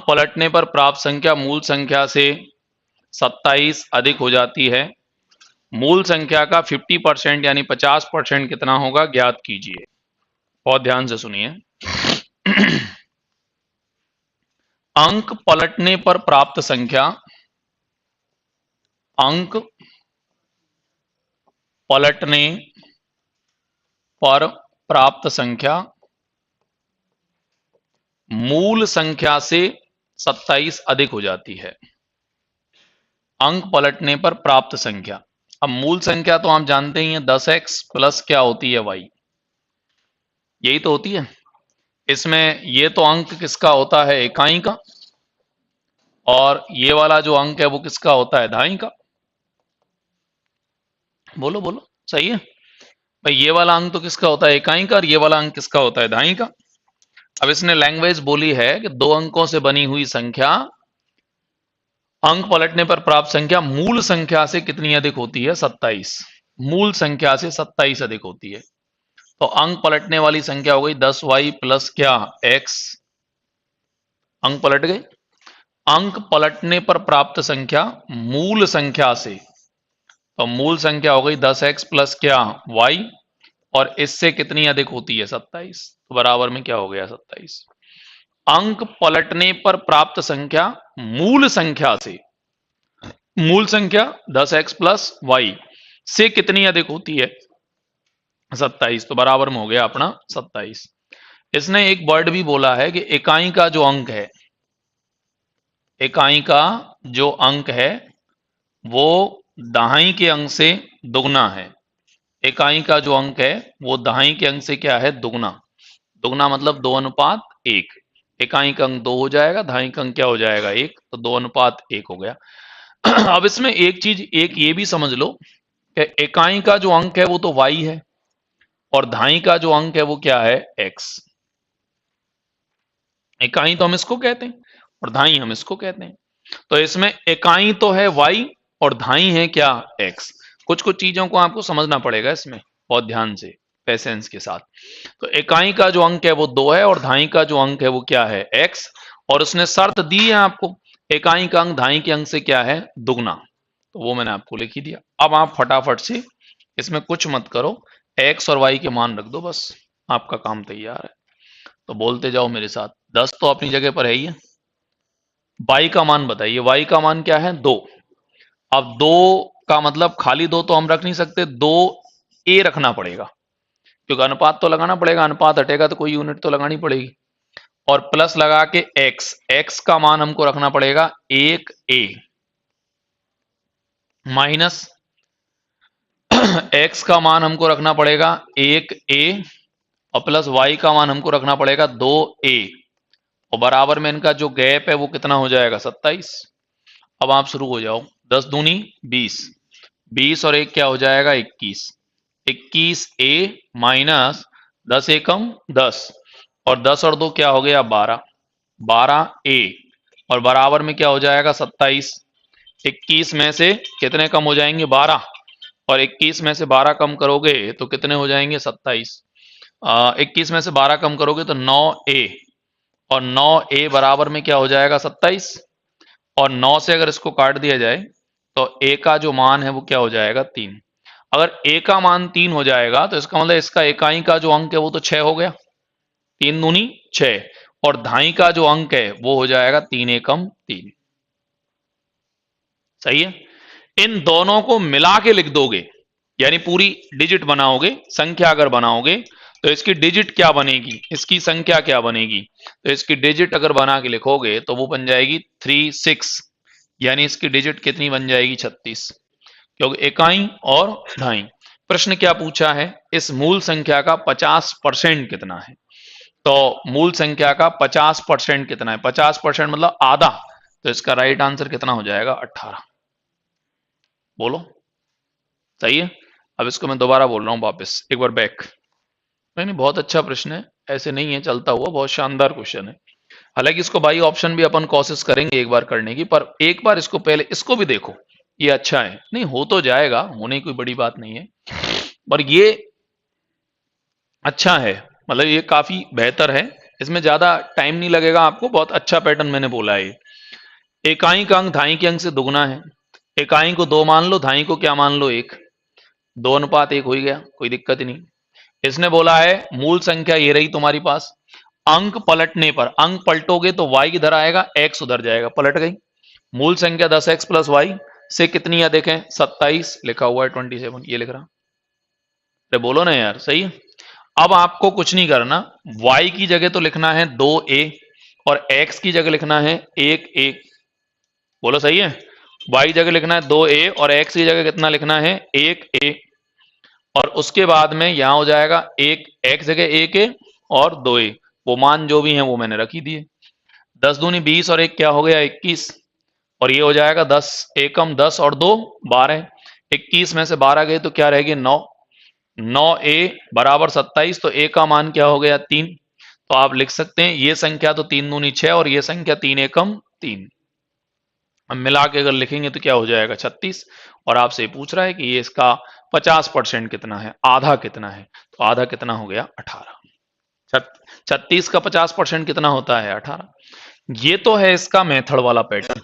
अंक पलटने पर प्राप्त संख्या मूल संख्या से 27 अधिक हो जाती है। मूल संख्या का 50% यानी 50% कितना होगा ज्ञात कीजिए। बहुत ध्यान से सुनिए। अंक पलटने पर प्राप्त संख्या, अंक पलटने पर प्राप्त संख्या मूल संख्या से 27 अधिक हो जाती है। अंक पलटने पर प्राप्त संख्या, अब मूल संख्या तो आप जानते ही हैं 10x प्लस क्या होती है y, यही तो होती है। इसमें ये तो अंक किसका होता है इकाई का, और ये वाला जो अंक है वो किसका होता है दहाई का। बोलो बोलो, सही है भाई। ये वाला अंक तो किसका होता है इकाई का, और ये वाला अंक किसका होता है दहाई का। अब इसने लैंग्वेज बोली है कि दो अंकों से बनी हुई संख्या अंक पलटने पर प्राप्त संख्या मूल संख्या से कितनी अधिक होती है 27। मूल संख्या से 27 अधिक होती है। तो अंक पलटने वाली संख्या हो गई 10y प्लस क्या x। अंक पलट गए। अंक पलटने पर प्राप्त संख्या मूल संख्या से, तो मूल संख्या हो गई 10x प्लस क्या y, और इससे कितनी अधिक होती है 27। तो बराबर में क्या हो गया 27। अंक पलटने पर प्राप्त संख्या मूल संख्या से, मूल संख्या 10x प्लस वाई से कितनी अधिक होती है 27। तो बराबर में हो गया अपना 27। इसने एक वर्ड भी बोला है कि इकाई का जो अंक है, इकाई का जो अंक है वो दहाई के अंक से दुगना है। इकाई का जो अंक है वो दहाई के अंक से क्या है दुगना। दुगना मतलब 2:1। इकाई का अंक 2 हो जाएगा, दहाई का अंक क्या हो जाएगा 1, तो 2:1 हो गया। अब इसमें एक चीज एक ये भी समझ लो कि इकाई का जो अंक है वो तो y है, और दहाई का जो अंक है वो क्या है x। इकाई तो हम इसको कहते हैं और दहाई हम इसको कहते हैं। तो इसमें इकाई तो है y और दहाई है क्या x। कुछ कुछ चीजों को आपको समझना पड़ेगा इसमें बहुत ध्यान से, पेशेंस के साथ। तो इकाई का जो अंक है वो 2 है, और दहाई का जो अंक है वो क्या है x। और उसने शर्त दी है आपको, इकाई का अंक दहाई के अंक से क्या है दुगना, तो वो मैंने आपको लिख ही दिया। अब आप फटाफट से इसमें कुछ मत करो, x और y के मान रख दो, बस आपका काम तैयार है। तो बोलते जाओ मेरे साथ। 10 तो अपनी जगह पर है ही है। y का मान बताइए, y का मान क्या है 2। अब 2 का मतलब खाली 2 तो हम रख नहीं सकते, 2a रखना पड़ेगा, क्योंकि अनुपात तो लगाना पड़ेगा, अनुपात हटेगा तो कोई यूनिट तो लगानी पड़ेगी। और प्लस लगा के x का मान हमको रखना पड़ेगा 1a, माइनस x का मान हमको रखना पड़ेगा 1a, और प्लस y का मान हमको रखना पड़ेगा 2a, और बराबर में इनका जो गैप है वो कितना हो जाएगा 27। अब आप शुरू हो जाओ। 10 दूनी 20, 20 और 1 क्या हो जाएगा 21, 21a माइनस 10 एकम 10, और 10 और 2 क्या हो गया 12, 12a, और बराबर में क्या हो जाएगा 27। 21 में से कितने कम हो जाएंगे 12, और 21 में से 12 कम करोगे तो कितने हो जाएंगे 27। 21 में से 12 कम करोगे तो 9a, और 9a बराबर में क्या हो जाएगा 27। और 9 से अगर इसको काट दिया जाए तो a का जो मान है वो क्या हो जाएगा 3। अगर a का मान 3 हो जाएगा तो इसका मतलब इसका इकाई का जो अंक है वो तो 6 हो गया, 3 दूनी 6, और दहाई का जो अंक है वो हो जाएगा 3 एकम 3। सही है। इन दोनों को मिला के लिख दोगे, यानी पूरी डिजिट बनाओगे, संख्या अगर बनाओगे तो इसकी डिजिट क्या बनेगी, इसकी संख्या क्या बनेगी। तो इसकी डिजिट अगर बना के लिखोगे तो वो बन जाएगी 36, यानी इसकी डिजिट कितनी बन जाएगी 36, क्योंकि इकाई और दहाई। प्रश्न क्या पूछा है, इस मूल संख्या का 50% कितना है। तो मूल संख्या का 50% कितना है, 50% मतलब आधा, तो इसका राइट आंसर कितना हो जाएगा 18। बोलो सही है। अब इसको मैं दोबारा बोल रहा हूं वापस एक बार बैक। नहीं, बहुत अच्छा प्रश्न है, ऐसे नहीं है चलता हुआ, बहुत शानदार क्वेश्चन है। हालांकि इसको बाई ऑप्शन भी अपन कोशिश करेंगे एक बार करने की, पर एक बार इसको पहले इसको भी देखो, ये अच्छा है। नहीं हो तो जाएगा, होने की कोई बड़ी बात नहीं है, पर ये अच्छा है, मतलब ये काफी बेहतर है, इसमें ज्यादा टाइम नहीं लगेगा आपको, बहुत अच्छा पैटर्न मैंने बोला है ये। इकाई का अंक धाई के अंक से दुगना है। इकाई को 2 मान लो, धाई को क्या मान लो 1, 2:1 हो ही गया, कोई दिक्कत ही नहीं। इसने बोला है मूल संख्या ये रही तुम्हारी पास, अंक पलटने पर, अंक पलटोगे तो y किधर आएगा, x उधर जाएगा, पलट गई। मूल संख्या 10x प्लस वाई से कितनी है देखें, 27 लिखा हुआ है, 27 ये लिख रहा। अरे बोलो ना यार, सही है। अब आपको कुछ नहीं करना, y की जगह तो लिखना है 2a और x की जगह लिखना है 1a। बोलो सही है। y की जगह लिखना है 2a और x की जगह कितना लिखना है, 1a। और उसके बाद में यहां हो जाएगा एक, x जगह 1a और 2a, वो मान जो भी हैं वो मैंने रखी दिए। 10 दूनी 20 और एक क्या हो गया 21, और ये हो जाएगा 10 एकम 10 और 2 12, 21 में से 12 गए तो क्या रहेगी 9, 9a बराबर 27, तो a का मान क्या हो गया 3। तो आप लिख सकते हैं ये संख्या तो 3 दूनी 6 और ये संख्या 3 एकम 3। अब मिला के अगर लिखेंगे तो क्या हो जाएगा 36। और आपसे पूछ रहा है कि ये इसका 50% कितना है, आधा कितना है, तो आधा कितना हो गया 18। 36 का 50% कितना होता है 18। ये तो है इसका मेथड वाला पैटर्न।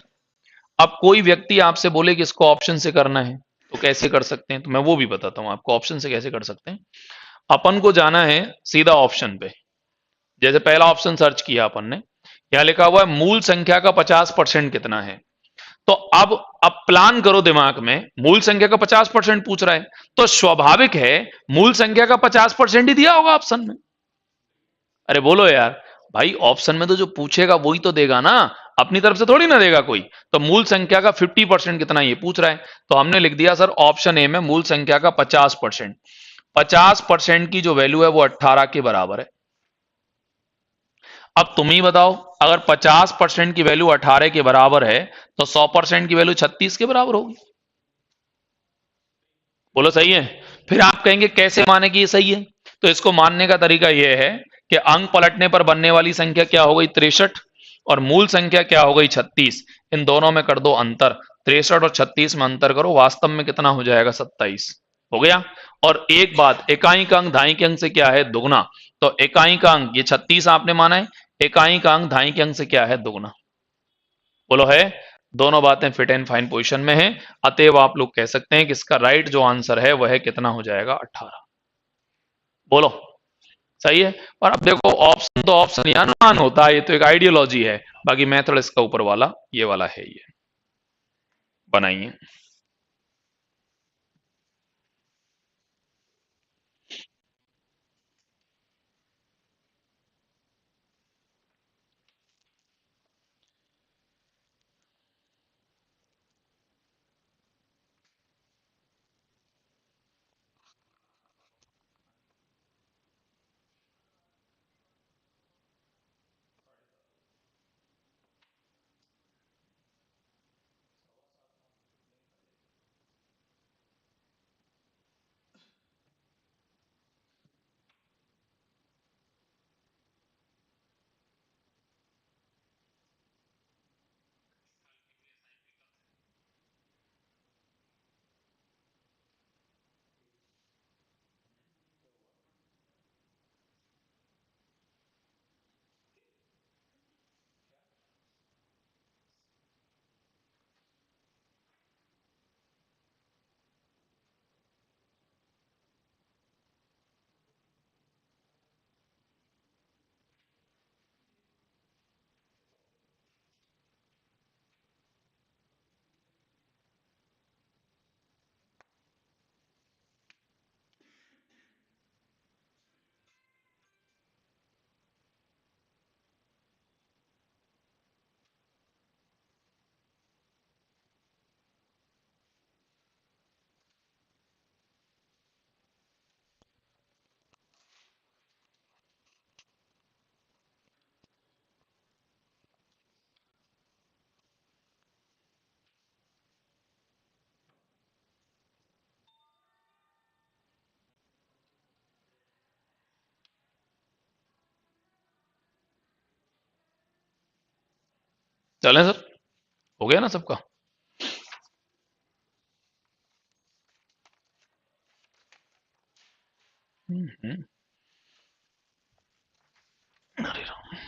अब कोई व्यक्ति आपसे बोले कि इसको ऑप्शन से करना है तो कैसे कर सकते हैं, तो मैं वो भी बताता हूं आपको ऑप्शन से कैसे कर सकते हैं। अपन को जाना है सीधा ऑप्शन पे। जैसे पहला ऑप्शन सर्च किया अपन ने, यहां लिखा हुआ है मूल संख्या का 50% कितना है। तो अब प्लान करो दिमाग में, मूल संख्या का 50% पूछ रहा है, तो स्वाभाविक है मूल संख्या का 50% ही दिया होगा ऑप्शन में। अरे बोलो यार, भाई ऑप्शन में तो जो पूछेगा वही तो देगा ना, अपनी तरफ से थोड़ी ना देगा कोई। तो मूल संख्या का 50% कितना ये पूछ रहा है, तो हमने लिख दिया सर ऑप्शन ए में मूल संख्या का 50%। 50% की जो वैल्यू है वो 18 के बराबर है। अब तुम ही बताओ, अगर 50% की वैल्यू 18 के बराबर है तो 100% की वैल्यू 36 के बराबर होगी। बोलो सही है। फिर आप कहेंगे कैसे माने कि ये सही है, तो इसको मानने का तरीका यह है कि अंक पलटने पर बनने वाली संख्या क्या हो गई 63 और मूल संख्या क्या हो गई 36, इन दोनों में कर दो अंतर, 63 और 36 में अंतर करो, वास्तव में कितना हो जाएगा 27। हो गया। और एक बात, इकाई का अंक धाई के अंक से क्या है दुगना, तो इकाई का अंक ये 36 आपने माना है, इकाई का अंक धाई के अंक से क्या है दुगना। बोलो है। दोनों बातें फिट एंड फाइन पोजीशन में है, अतएव आप लोग कह सकते हैं कि इसका राइट जो आंसर है वह कितना हो जाएगा 18। बोलो सही है। और अब देखो ऑप्शन तो ऑप्शन ही अनुमान होता है, ये तो एक आइडियोलॉजी है, बाकी मेथड इसका ऊपर वाला ये वाला है, ये बनाइए। चलें सर, हो गया ना सबका। हम्म, अरे राम।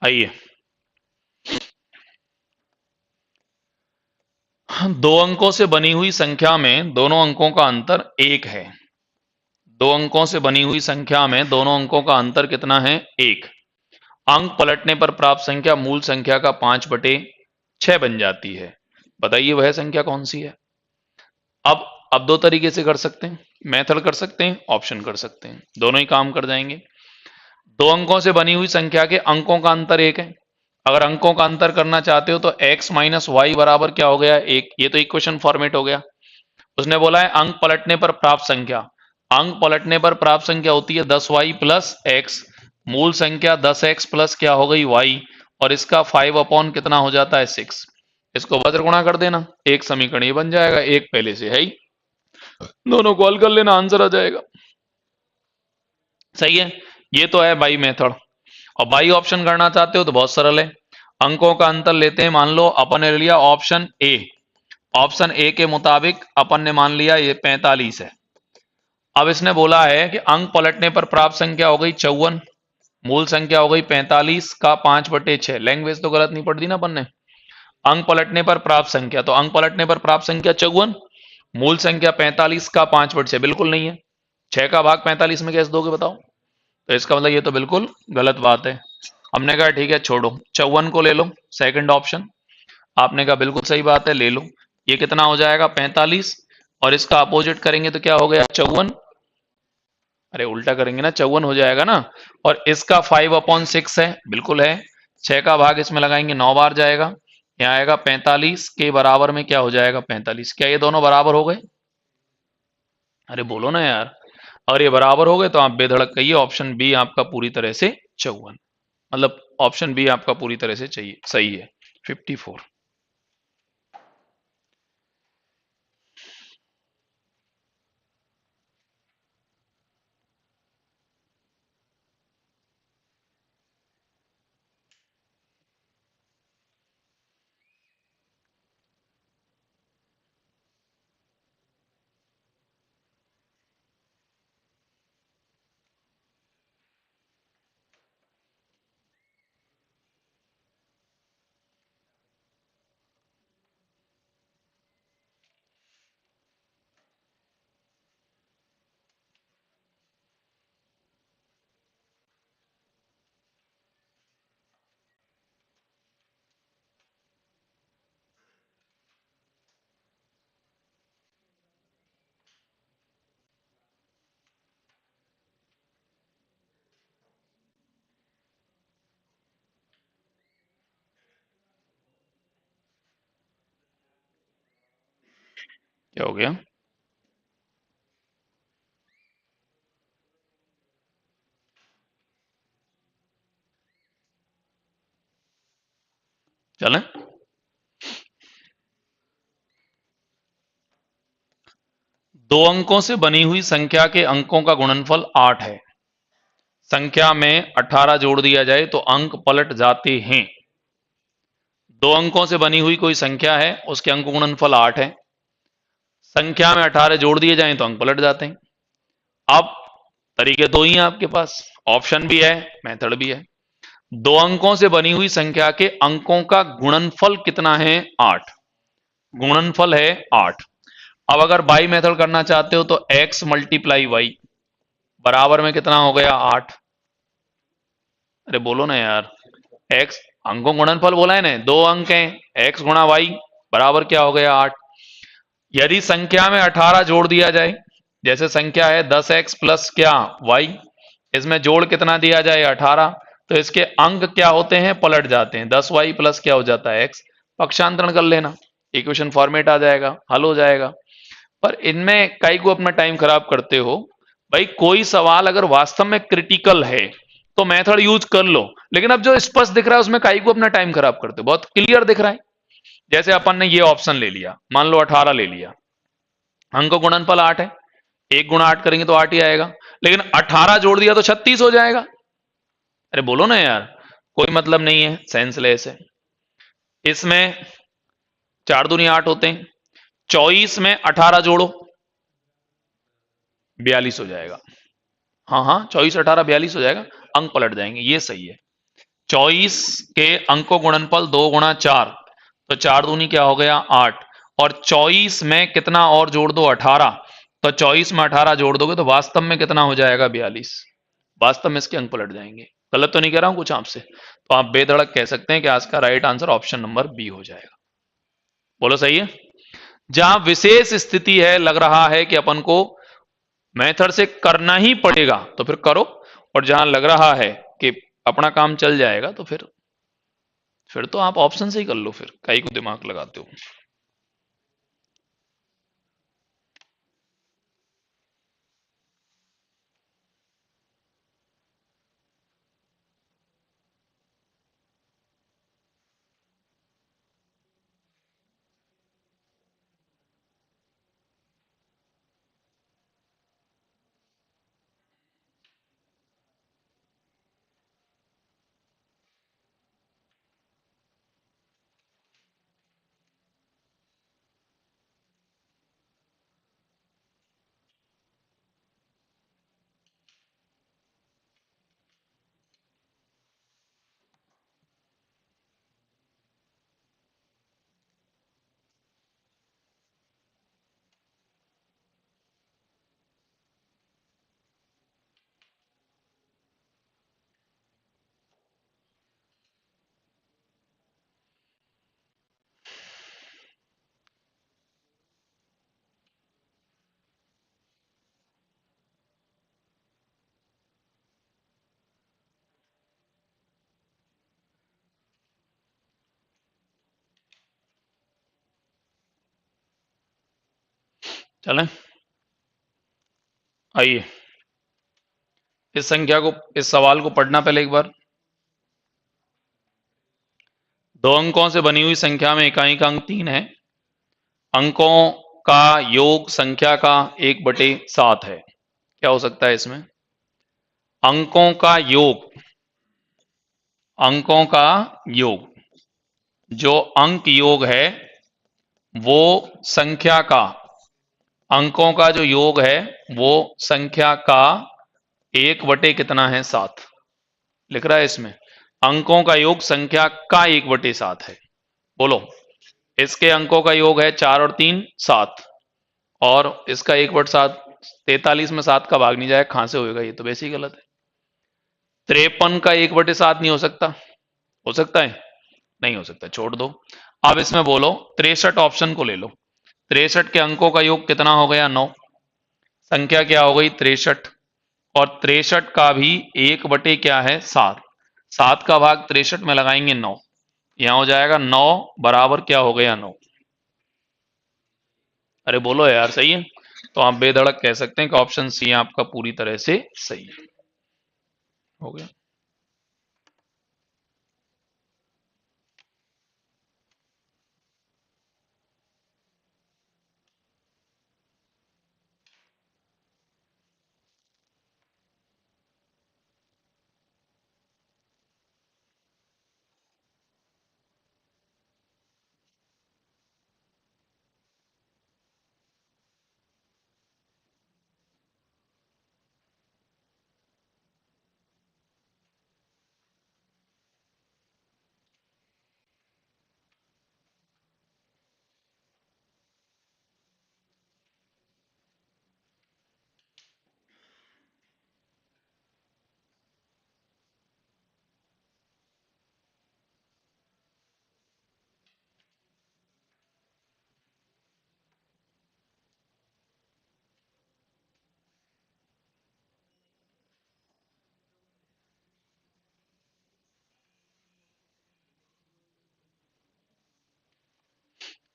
आइए, दो अंकों से बनी हुई संख्या में दोनों अंकों का अंतर 1 है। दो अंकों से बनी हुई संख्या में दोनों अंकों का अंतर कितना है? 1। अंक पलटने पर प्राप्त संख्या मूल संख्या का 5/6 बन जाती है। बताइए वह संख्या कौन सी है? अब दो तरीके से कर सकते हैं, मेथड कर सकते हैं, ऑप्शन कर सकते हैं, दोनों ही काम कर जाएंगे। दो अंकों से बनी हुई संख्या के अंकों का अंतर 1 है। अगर अंकों का अंतर करना चाहते हो तो x माइनस वाई बराबर क्या हो गया? 1। ये तो इक्वेशन फॉर्मेट हो गया। उसने बोला है अंक पलटने पर प्राप्त संख्या। अंक पलटने पर प्राप्त संख्या होती है 10y प्लस एक्स। मूल संख्या 10x प्लस क्या हो गई? y। और इसका 5 अपॉन कितना हो जाता है? 6। इसको वज्र गुणा कर देना, एक समीकरण ये बन जाएगा। एक पहले से है ही, दोनों को हल कर लेना, आंसर आ जाएगा। सही है, ये तो है बाई मेथड। और बाई ऑप्शन करना चाहते हो तो बहुत सरल है। अंकों का अंतर लेते हैं, मान लो अपन ने लिया ऑप्शन ए। ऑप्शन ए के मुताबिक अपन ने मान लिया ये 45 है। अब इसने बोला है कि अंक पलटने पर प्राप्त संख्या हो गई 54, मूल संख्या हो गई 45 का 5/6। लैंग्वेज तो गलत नहीं पढ़ दी ना अपन ने। अंक पलटने पर प्राप्त संख्या, तो अंक पलटने पर प्राप्त संख्या 54, मूल संख्या 45 का 5/6 बिल्कुल नहीं है। 6 का भाग 45 में कैसे दोगे बताओ? तो इसका मतलब ये तो बिल्कुल गलत बात है। हमने कहा ठीक है छोड़ो, 54 को ले लो, सेकंड ऑप्शन। आपने कहा बिल्कुल सही बात है, ले लो। ये कितना हो जाएगा? 45। और इसका अपोजिट करेंगे तो क्या हो गया? 54। अरे उल्टा करेंगे ना, 54 हो जाएगा ना। और इसका 5/6 है, बिल्कुल है। 6 का भाग इसमें लगाएंगे 9 बार जाएगा, यहाँ आएगा 45 के बराबर में क्या हो जाएगा? 45। क्या ये दोनों बराबर हो गए? अरे बोलो ना यार। और ये बराबर हो गए तो आप बेधड़क कहिए ऑप्शन बी आपका पूरी तरह से 54, मतलब ऑप्शन बी आपका पूरी तरह से चाहिए सही है। 54। क्या हो गया? चलें? दो अंकों से बनी हुई संख्या के अंकों का गुणनफल 8 है। संख्या में 18 जोड़ दिया जाए तो अंक पलट जाते हैं। दो अंकों से बनी हुई कोई संख्या है, उसके अंक गुणनफल 8 है। संख्या में 18 जोड़ दिए जाएं तो अंक पलट जाते हैं। अब तरीके दो ही हैं आपके पास, ऑप्शन भी है, मेथड भी है। दो अंकों से बनी हुई संख्या के अंकों का गुणनफल कितना है? 8। गुणनफल है 8। अब अगर बाई मेथड करना चाहते हो तो x मल्टीप्लाई वाई बराबर में कितना हो गया? 8। अरे बोलो ना यार। x अंकों गुणनफल बोला है ना, दो अंक हैं, x गुणा वाई बराबर क्या हो गया? 8। यदि संख्या में 18 जोड़ दिया जाए, जैसे संख्या है 10x प्लस क्या? y, इसमें जोड़ कितना दिया जाए? 18। तो इसके अंक क्या होते हैं? पलट जाते हैं। 10y प्लस क्या हो जाता है? x। पक्षांतरण कर लेना, इक्वेशन फॉर्मेट आ जाएगा, हल हो जाएगा। पर इनमें कई को अपना टाइम खराब करते हो भाई। कोई सवाल अगर वास्तव में क्रिटिकल है तो मेथड यूज कर लो, लेकिन अब जो स्पष्ट दिख रहा है उसमें कई को अपना टाइम खराब करते हो। बहुत क्लियर दिख रहा है, जैसे अपन ने ये ऑप्शन ले लिया, मान लो 18 ले लिया, अंक गुणनफल 8 है, 1 गुणा 8 करेंगे तो 8 ही आएगा, लेकिन 18 जोड़ दिया तो 36 हो जाएगा। अरे बोलो ना यार, कोई मतलब नहीं है, सेंसलेस है। इसमें 4 दूनी 8 होते हैं, 24 में 18 जोड़ो 42 हो जाएगा। हाँ हाँ, 24 18 42 हो जाएगा, अंक पलट जाएंगे, ये सही है। 24 के अंकों गुणनफल 2 गुणा 4, तो 4 दूनी क्या हो गया 8, और 24 में कितना और जोड़ दो 18, तो 24 में 18 जोड़ दोगे तो वास्तव में कितना हो जाएगा 42। वास्तव में इसके अंक पलट जाएंगे। गलत तो नहीं कह रहा हूं कुछ आपसे, तो आप बेधड़क कह सकते हैं कि आज का right answer option number B हो जाएगा। बोलो सही है। जहां विशेष स्थिति है, लग रहा है कि अपन को मेथड से करना ही पड़ेगा तो फिर करो, और जहां लग रहा है कि अपना काम चल जाएगा तो फिर तो आप ऑप्शन से ही कर लो, फिर काहे को दिमाग लगाते हो। चलें, आइए इस संख्या को, इस सवाल को पढ़ना पहले एक बार। दो अंकों से बनी हुई संख्या में इकाई का अंक 3 है। अंकों का योग संख्या का 1/7 है। क्या हो सकता है इसमें? अंकों का योग, अंकों का योग, जो अंक योग है वो संख्या का, अंकों का जो योग है वो संख्या का 1/कितना है 7, लिख रहा है इसमें। अंकों का योग संख्या का 1/7 है। बोलो, इसके अंकों का योग है 4 और 3 7, और इसका 1/7, 43 में 7 का भाग नहीं जाएगा, कहां से होएगा? ये तो वैसे ही गलत है। 53 का 1/7 नहीं हो सकता, हो सकता है? नहीं हो सकता, छोड़ दो। अब इसमें बोलो 63 ऑप्शन को ले लो। 63 के अंकों का योग कितना हो गया 9, संख्या क्या हो गई 63, और 63 का भी 1/ क्या है 7, 7 का भाग 63 में लगाएंगे 9, यहां हो जाएगा 9 बराबर क्या हो गया 9। अरे बोलो यार, सही है। तो आप बेधड़क कह सकते हैं कि ऑप्शन सी आपका पूरी तरह से सही है। हो गया।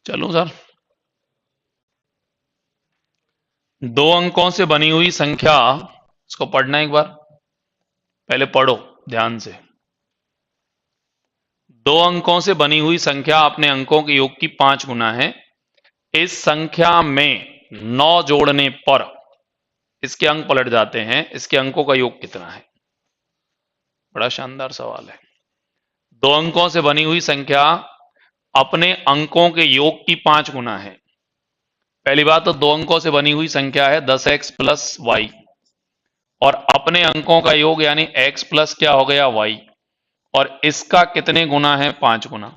चलो सर, दो अंकों से बनी हुई संख्या, इसको पढ़ना एक बार, पहले पढ़ो ध्यान से। दो अंकों से बनी हुई संख्या अपने अंकों के योग की 5 गुना है। इस संख्या में 9 जोड़ने पर इसके अंक पलट जाते हैं, इसके अंकों का योग कितना है? बड़ा शानदार सवाल है। दो अंकों से बनी हुई संख्या अपने अंकों के योग की 5 गुना है। पहली बात तो दो अंकों से बनी हुई संख्या है 10x प्लस वाई, और अपने अंकों का योग यानी x प्लस क्या हो गया y, और इसका कितने गुना है? 5 गुना।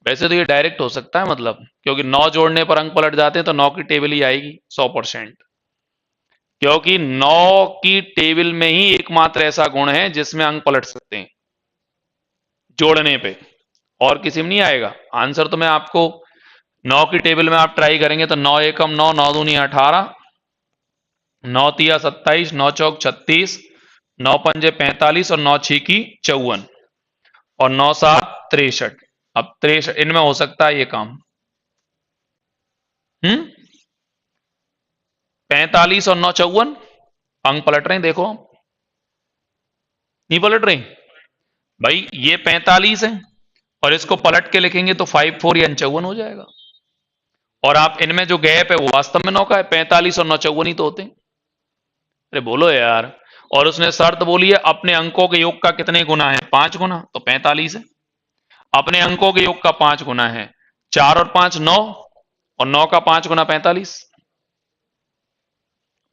वैसे तो ये डायरेक्ट हो सकता है, मतलब क्योंकि 9 जोड़ने पर अंक पलट जाते हैं तो 9 की टेबल ही आएगी 100%, क्योंकि 9 की टेबल में ही एकमात्र ऐसा गुण है जिसमें अंक पलट सकते हैं जोड़ने पे, और किसी में नहीं आएगा। आंसर तो मैं आपको 9 की टेबल में आप ट्राई करेंगे तो 9 एकम 9, 9 दूनी 18, 9 तिया 27, 9 चौक 36, 9 पंजे 45 और 9 छीकी 54 और 9 सात 63। अब 63 इनमें हो सकता है ये काम। 45 और 9 54, अंक पलट रहे हैं, देखो आप। नहीं पलट रहे भाई, ये 45 है और इसको पलट के लिखेंगे तो 54 या 54 हो जाएगा। और आप इनमें जो गैप है वो वास्तव में 9 का है, 45 और 9 54 ही तो होते हैं। अरे बोलो यार। और उसने शर्त बोली है अपने अंकों के योग का कितने गुना है? 5 गुना, तो 45 है। अपने अंकों के योग का 5 गुना है, 4 और 5 9, और 9 का 5 गुना 45।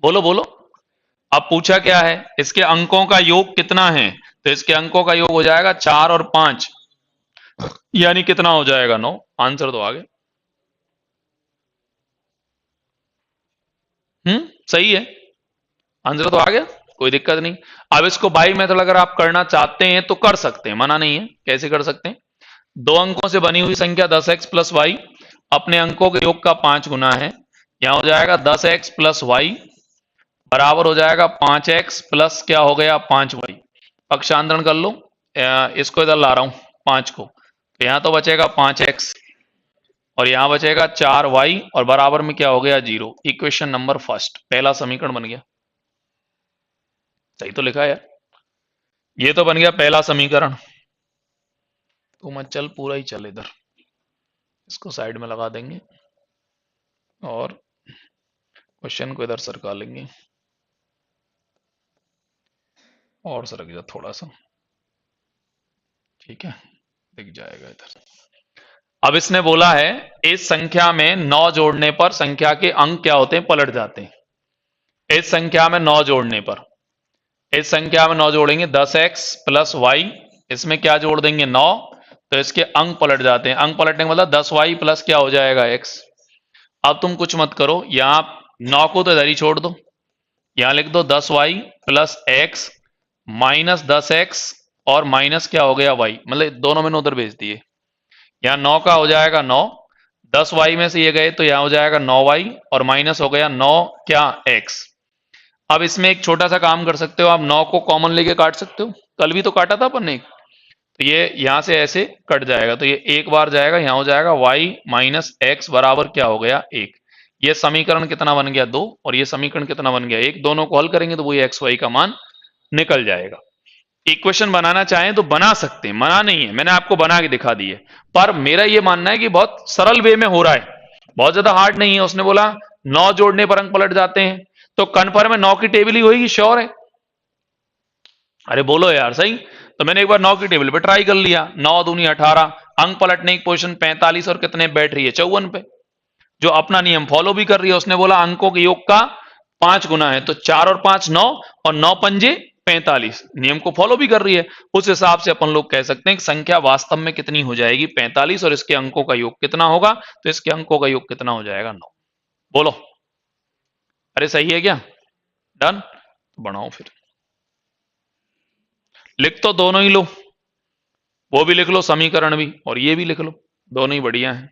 बोलो बोलो। अब पूछा क्या है? इसके अंकों का योग कितना है? तो इसके अंकों का योग हो जाएगा 4 और 5, यानी कितना हो जाएगा? 9। आंसर तो आगे। सही है, आंसर तो आ गया, कोई दिक्कत नहीं। अब इसको बाई मेथड अगर आप करना चाहते हैं तो कर सकते हैं, मना नहीं है। कैसे कर सकते हैं? दो अंकों से बनी हुई संख्या 10x प्लस वाई अपने अंकों के योग का 5 गुना है। यहां हो जाएगा 10x प्लस वाई बराबर हो जाएगा 5x प्लस क्या हो गया? 5y। पक्षांतरण कर लो, इसको इधर ला रहा हूं 5 को, तो यहां तो बचेगा 5x और यहां बचेगा 4y और बराबर में क्या हो गया? 0। इक्वेशन नंबर फर्स्ट, पहला समीकरण बन गया। सही तो लिखा है यार, ये तो बन गया पहला समीकरण। तो मत चल, पूरा ही चल इधर, इसको साइड में लगा देंगे और क्वेश्चन को इधर सरका लेंगे, और सरक जा थोड़ा सा, ठीक है, दिख जाएगा इधर। अब इसने बोला है इस संख्या में 9 जोड़ने पर संख्या के अंक क्या होते हैं? पलट जाते हैं। इस संख्या में 9 जोड़ने पर, इस संख्या में 9 जोड़ेंगे 10x प्लस वाई, इसमें क्या जोड़ देंगे? 9, तो इसके अंक पलट जाते हैं। अंक पलटने का मतलब 10y प्लस क्या हो जाएगा? x। अब तुम कुछ मत करो, यहां 9 को तो इधर ही छोड़ दो, यहां लिख दो 10y plus x minus 10x और माइनस क्या हो गया? y, मतलब दोनों मैंने उधर भेज दिए। यहाँ 9 का हो जाएगा 9, 10y में से ये गए तो यहाँ हो जाएगा 9y और माइनस हो गया 9 क्या? x। अब इसमें एक छोटा सा काम कर सकते हो, आप 9 को कॉमन लेके काट सकते हो, कल भी तो काटा था अपन ने। तो ये यहां से ऐसे कट जाएगा, तो ये एक बार जाएगा, यहां हो जाएगा y माइनस एक्स बराबर क्या हो गया? 1। ये समीकरण कितना बन गया? 2। और ये समीकरण कितना बन गया? 1। दोनों को हल करेंगे तो वही एक्स वाई का मान निकल जाएगा। इक्वेशन बनाना चाहें तो बना सकते हैं, मना नहीं है, मैंने आपको बना के दिखा दी है। पर मेरा ये मानना है कि बहुत सरल वे में हो रहा है, बहुत ज्यादा हार्ड नहीं है। उसने बोला 9 जोड़ने पर अंक पलट जाते हैं, तो कन्फर्म है 9 की टेबल ही होगी, श्योर है। अरे बोलो यार, सही। तो मैंने एक बार 9 की टेबल पे ट्राई कर लिया, 9 दूनी 18, अंक पलटने की पोजीशन 45 और कितने बैठ रही है? 54 पे, जो अपना नियम फॉलो भी कर रही है। उसने बोला अंकों के योग का 5 गुना है, तो 4 और 5 9 और 9 पंजे 45, नियम को फॉलो भी कर रही है। उस हिसाब से अपन लोग कह सकते हैं कि संख्या वास्तव में कितनी हो जाएगी? 45, और इसके अंकों का योग कितना होगा? तो इसके अंकों का योग कितना हो जाएगा? 9। बोलो, अरे सही है क्या? डन, तो बनाओ फिर। लिख तो दोनों ही लो, वो भी लिख लो समीकरण भी, और ये भी लिख लो, दोनों ही बढ़िया है।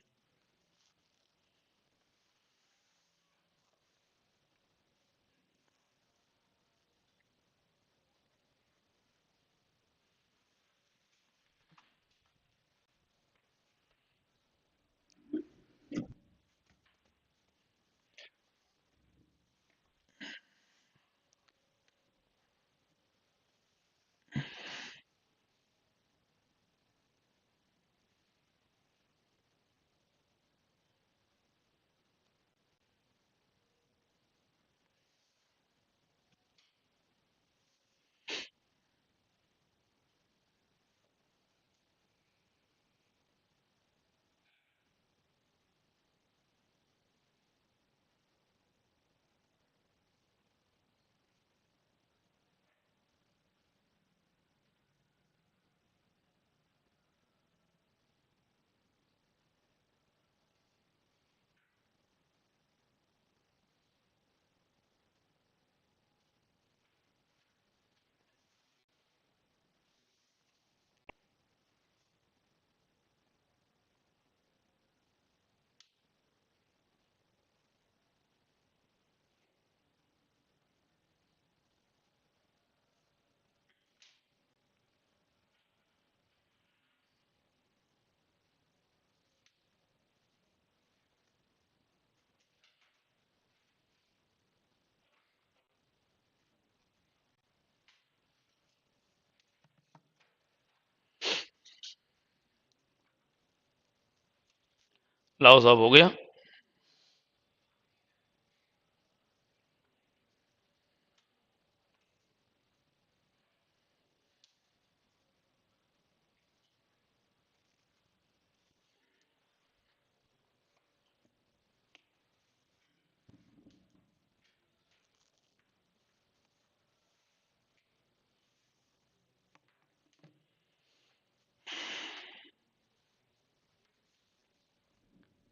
लाओ साहब, हो गया।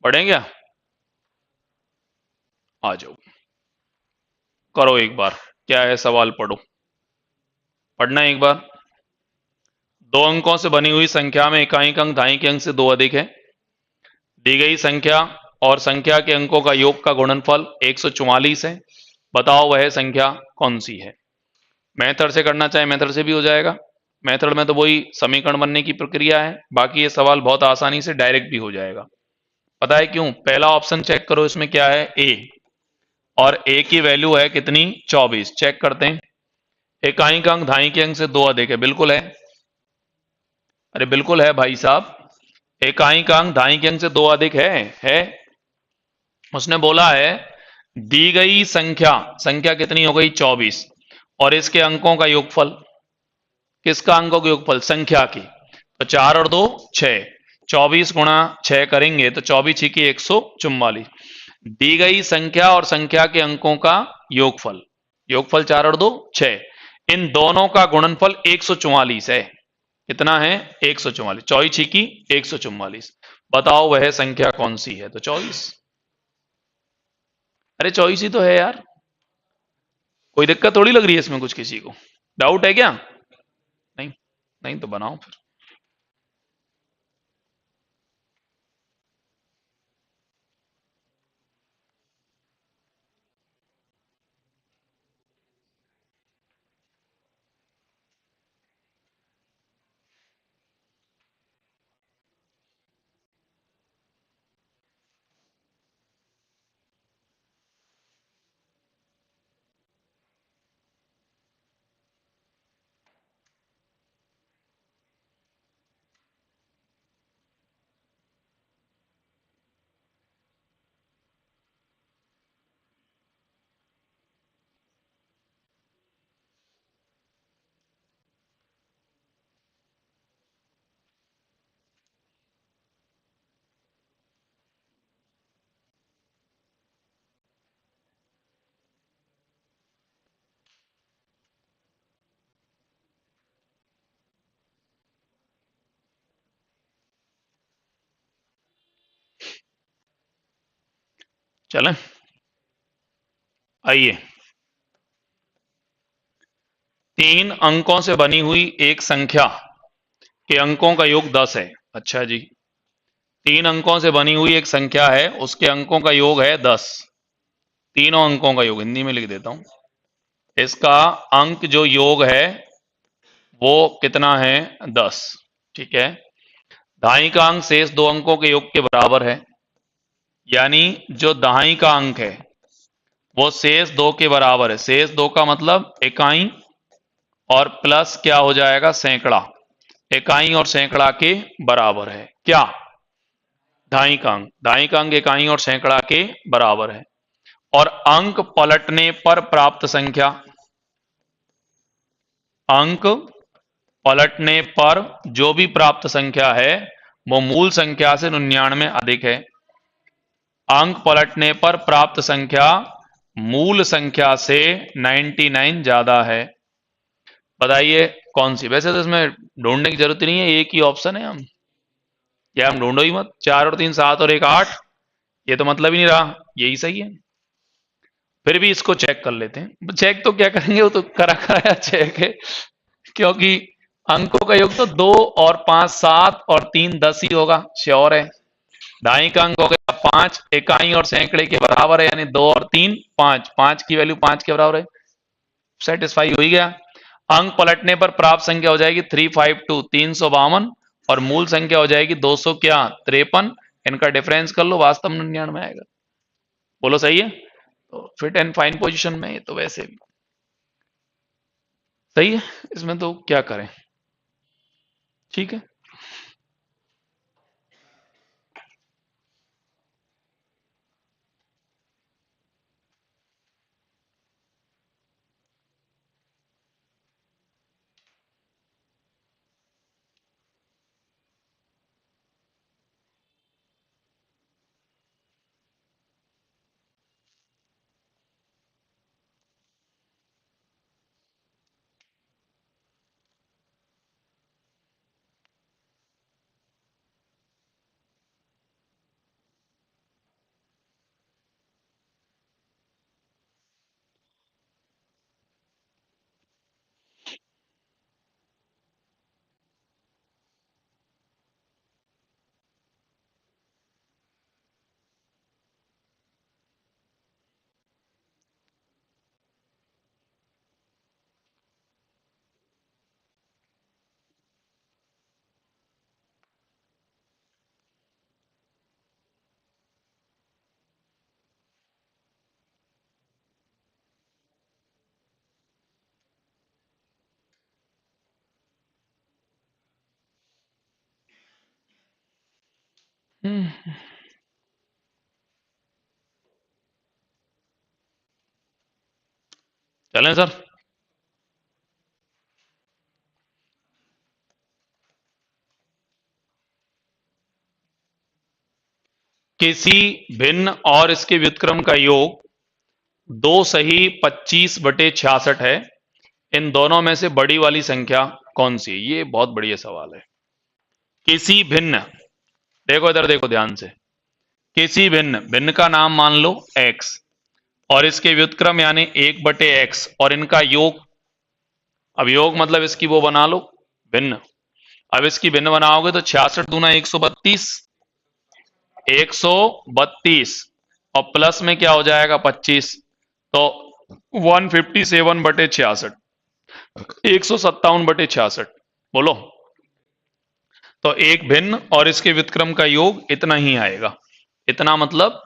पढ़ें क्या? आ जाओ, करो एक बार। क्या है सवाल, पढ़ो। पढ़ना है एक बार। दो अंकों से बनी हुई संख्या में इकाई अंक दहाई के अंक से दो अधिक है। दी गई संख्या और संख्या के अंकों का योग का गुणनफल 144 है। बताओ वह संख्या कौन सी है। मेथड से करना चाहे मेथड से भी हो जाएगा। मेथड में तो वही समीकरण बनने की प्रक्रिया है। बाकी ये सवाल बहुत आसानी से डायरेक्ट भी हो जाएगा। पता है क्यों? पहला ऑप्शन चेक करो, इसमें क्या है, ए। और ए की वैल्यू है कितनी, 24। चेक करते हैं। इकाई का अंक दहाई के अंक से दो अधिक है, बिल्कुल है। अरे बिल्कुल है भाई साहब। इकाई का अंक दहाई के अंक से दो अधिक है। उसने बोला है दी गई संख्या, संख्या कितनी हो गई, 24, और इसके अंकों का योगफल। किसका अंकों का योगफल, संख्या की। तो 4 और 2 6, 24 गुणा 6 करेंगे तो 24 छिकी 144। दी गई संख्या और संख्या के अंकों का योगफल, योगफल 4 और 2 6, इन दोनों का गुणनफल 144 है। कितना है, 144। 24 छिकी 144। बताओ वह संख्या कौन सी है। तो 24। अरे 24 ही तो है यार। कोई दिक्कत थोड़ी लग रही है इसमें कुछ, किसी को डाउट है क्या? नहीं, नहीं तो बनाओ फिर। चलें, आइए। 3 अंकों से बनी हुई एक संख्या के अंकों का योग 10 है। अच्छा जी, 3 अंकों से बनी हुई एक संख्या है, उसके अंकों का योग है 10। तीनों अंकों का योग हिंदी में लिख देता हूं। इसका अंक जो योग है वो कितना है, 10। ठीक है। दहाई का अंक शेष दो अंकों के योग के बराबर है। यानी जो दहाई का अंक है वो शेष दो के बराबर है। शेष दो का मतलब इकाई और प्लस क्या हो जाएगा, सैकड़ा। इकाई और सैकड़ा के बराबर है क्या, दहाई का अंक। दहाई का अंक इकाई और सैकड़ा के बराबर है। और अंक पलटने पर प्राप्त संख्या, अंक पलटने पर जो भी प्राप्त संख्या है वो मूल संख्या से 99 अधिक है। अंक पलटने पर प्राप्त संख्या मूल संख्या से 99 ज्यादा है। बताइए कौन सी। वैसे तो इसमें ढूंढने की जरूरत नहीं है, एक ही ऑप्शन है। हम या हम ढूंढो ही मत। 4 और 3 7 और 1 8, ये तो मतलब ही नहीं रहा, यही सही है। फिर भी इसको चेक कर लेते हैं। चेक तो क्या करेंगे, वो तो करा कराया चेक है। क्योंकि अंकों का योग तो 2 और 5 7 और 3 10 ही होगा, श्योर है। ढाई का अंक हो गया 5, इकाई और सैकड़े के बराबर है, यानी 2 और 3 5, 5 की वैल्यू 5 के बराबर है। सेटिस्फाई हो ही गया। अंक पलटने पर प्राप्त संख्या हो जाएगी 352, 352, और मूल संख्या हो जाएगी 200 क्या, 53। इनका डिफरेंस कर लो, वास्तव में 99 आएगा। बोलो सही है? तो फिट एंड फाइन पोजीशन में ये तो वैसे भी सही है। इसमें तो क्या करें। ठीक है। चलें सर। किसी भिन्न और इसके व्युत्क्रम का योग 2 सही 25/66 है। इन दोनों में से बड़ी वाली संख्या कौन सी है? ये बहुत बढ़िया सवाल है। किसी भिन्न, देखो इधर देखो ध्यान से, किसी भिन्न, भिन्न का नाम मान लो x, और इसके व्युत्क्रम यानी 1/x, और इनका योग, अब योग मतलब इसकी वो बना लो भिन्न। अब इसकी भिन्न बनाओगे तो 66 दूना 132, 132 और प्लस में क्या हो जाएगा 25, तो 157/66, 157/66। बोलो, तो एक भिन्न और इसके व्युत्क्रम का योग इतना ही आएगा। इतना मतलब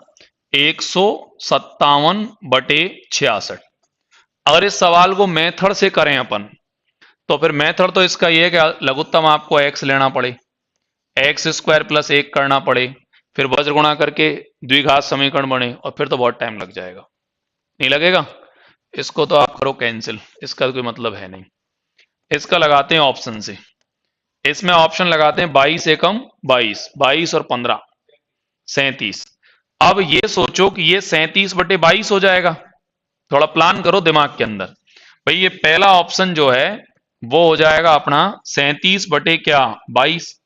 157/66। अगर इस सवाल को मेथड से करें अपन, तो फिर मेथड तो इसका यह है कि लघुत्तम आपको x लेना पड़े, x² + 1 करना पड़े, फिर वज्र गुणा करके द्विघात समीकरण बने, और फिर तो बहुत टाइम लग जाएगा। नहीं लगेगा? इसको तो आप करो कैंसिल, इसका कोई मतलब है नहीं। इसका लगाते हैं ऑप्शन से। इसमें ऑप्शन लगाते हैं 22 एकम 22, 22 और 15 37। अब ये सोचो कि ये 37/22 हो जाएगा। थोड़ा प्लान करो दिमाग के अंदर। भाई ये पहला ऑप्शन जो है वो हो जाएगा अपना 37/22,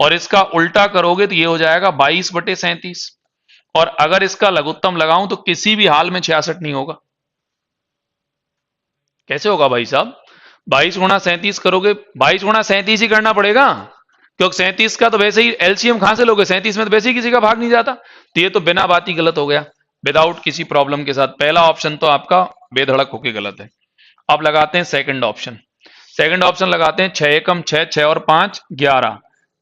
और इसका उल्टा करोगे तो ये हो जाएगा 22/37। और अगर इसका लघुत्तम लगाऊं तो किसी भी हाल में 66 नहीं होगा। कैसे होगा भाई साहब? 22 गुणा 37 करोगे, 22 गुणा 37 ही करना पड़ेगा, क्योंकि 37 का तो वैसे ही एलसीएम कहां से लोगे? 37 में तो वैसे ही किसी का भाग नहीं जाता। तो ये तो बिना बात ही गलत हो गया, विदाउट किसी प्रॉब्लम के साथ। पहला ऑप्शन तो आपका बेधड़क होके गलत है। अब लगाते हैं सेकंड ऑप्शन। सेकंड ऑप्शन लगाते हैं 6 एकम 6, 6 और 5 11,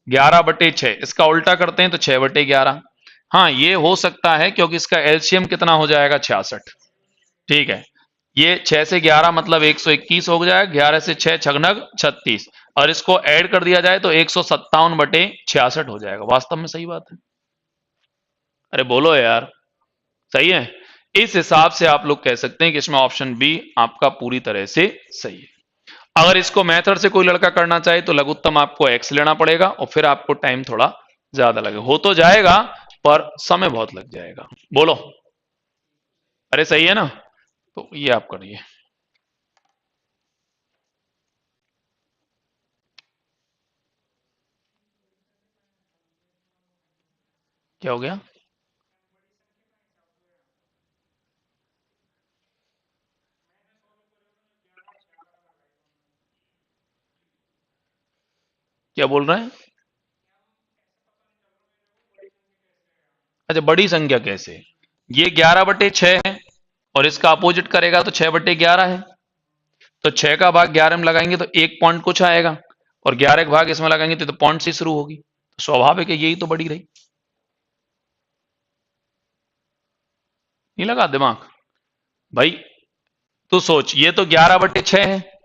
11/6। इसका उल्टा करते हैं तो 6/11। हाँ ये हो सकता है क्योंकि इसका एलसीएम कितना हो जाएगा 66। ठीक है, ये 6 से 11 मतलब 121 हो जाएगा, 11 से 6 छगनग 36, और इसको ऐड कर दिया जाए तो 157/66 हो जाएगा। वास्तव में सही बात है। अरे बोलो यार, सही है। इस हिसाब से आप लोग कह सकते हैं कि इसमें ऑप्शन बी आपका पूरी तरह से सही है। अगर इसको मेथड से कोई लड़का करना चाहे तो लघुत्तम आपको x लेना पड़ेगा, और फिर आपको टाइम थोड़ा ज्यादा लगेगा। हो तो जाएगा पर समय बहुत लग जाएगा। बोलो, अरे सही है ना? तो ये आप करिए। क्या हो गया? क्या बोल रहे हैं? अच्छा, बड़ी संख्या कैसे? ये 11/6 है, और इसका अपोजिट करेगा तो 6/11 है। तो 6 का भाग 11 में लगाएंगे तो 1 पॉइंट कुछ आएगा, और 11 का भाग इसमें लगाएंगे तो पॉइंट से शुरू होगी। तो स्वाभाविक है यही तो बड़ी रही। नहीं लगा दिमाग भाई? तू सोच, ये तो 11/6 है,